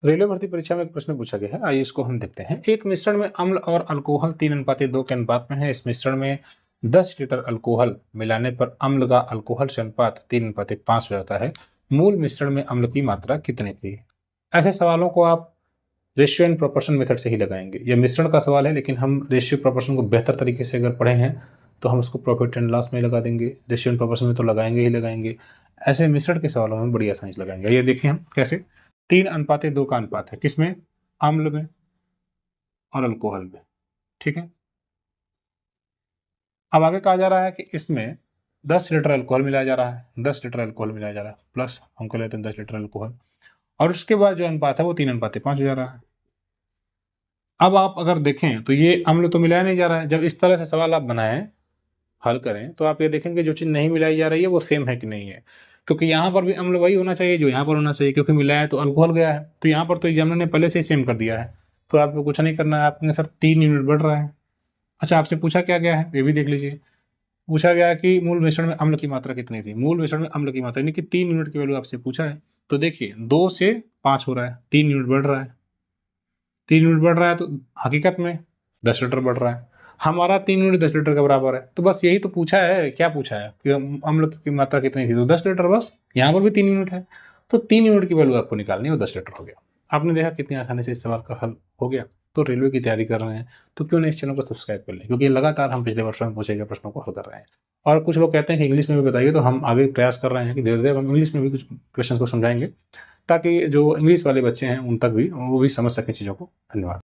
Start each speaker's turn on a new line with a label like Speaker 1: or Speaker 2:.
Speaker 1: Railway भर्ती परीक्षा में एक प्रश्न पूछा गया है, आइए इसको हम देखते हैं। एक मिश्रण में अम्ल और अल्कोहल 3:2 के अनुपात में है। इस मिश्रण में 10 लीटर अल्कोहल मिलाने पर अम्ल का अल्कोहल से अनुपात 3:5 हो जाता है। मूल मिश्रण में अम्ल की मात्रा कितनी थी? ऐसे सवालों को आप रेशियो एंड प्रोपोर्शन मेथड से ही लगाएंगे। यह मिश्रण का सवाल है, लेकिन हम रेशियो प्रोपोर्शन को बेहतर तरीके से अगर पढ़े हैं तो हम उसको प्रॉफिट एंड लॉस में लगा देंगे। रेशियो एंड प्रोपोर्शन में तो लगाएंगे ही लगाएंगे। ऐसे मिश्रण के सवालों में बड़ी आसानी से लगाएंगे। ये देखिए हम कैसे 3:2 का अनुपात है, किसमें? अम्ल में और अल्कोहल में। ठीक है, अब आगे कहा जा रहा है कि इसमें 10 लीटर अल्कोहल मिलाया जा रहा है, 10 लीटर अल्कोहल मिलाया जा रहा है, प्लस हम कर लेते हैं 10 लीटर अल्कोहल, और उसके बाद जो अनुपात है वो 3:5 हो जा रहा है। अब आप अगर देखें तो ये अम्ल तो मिलाया नहीं जा रहा है। जब इस तरह से सवाल आप बनाएं, हल करें, तो आप ये देखेंगे जो चीज़ नहीं मिलाई जा रही है वो सेम है कि नहीं है, क्योंकि यहाँ पर भी अम्ल वही होना चाहिए जो यहाँ पर होना चाहिए, क्योंकि मिलाया तो अल्कोहल गया है। तो यहाँ पर तो एग्जामिनर ने पहले से ही सेम कर दिया है, तो आपको कुछ नहीं करना है। आपके सर 3 यूनिट बढ़ रहा है। अच्छा, आपसे पूछा क्या गया है ये भी देख लीजिए। पूछा गया है कि मूल मिश्रण में अम्ल की मात्रा कितनी थी। मूल मिश्रण में अम्ल की मात्रा यानी कि 3 यूनिट की वैल्यू आपसे पूछा है। तो देखिए 2 से 5 हो रहा है, 3 यूनिट बढ़ रहा है। 3 यूनिट बढ़ रहा है तो हकीकत में 10 लीटर बढ़ रहा है। हमारा 3 यूनिट 10 लीटर के बराबर है। तो बस यही तो पूछा है। क्या पूछा है कि अम्ल की मात्रा कितनी थी, तो 10 लीटर। बस यहाँ पर भी 3 यूनिट है, तो 3 यूनिट की वैल्यू आपको निकालनी है, वो 10 लीटर हो गया। आपने देखा कितनी आसानी से इस सवाल का हल हो गया। तो रेलवे की तैयारी कर रहे हैं तो क्यों नहीं इस चैनल को सब्सक्राइब कर लें, क्योंकि लगातार हम पिछले वर्षों में पूछे गए प्रश्नों को हल कर रहे हैं। और कुछ लोग कहते हैं कि इंग्लिश में भी बताइए, तो हम आगे प्रयास कर रहे हैं कि धीरे धीरे हम इंग्लिश में भी कुछ क्वेश्चन को समझाएंगे, ताकि जो इंग्लिश वाले बच्चे हैं उन तक भी वो भी समझ सकें चीज़ों को। धन्यवाद।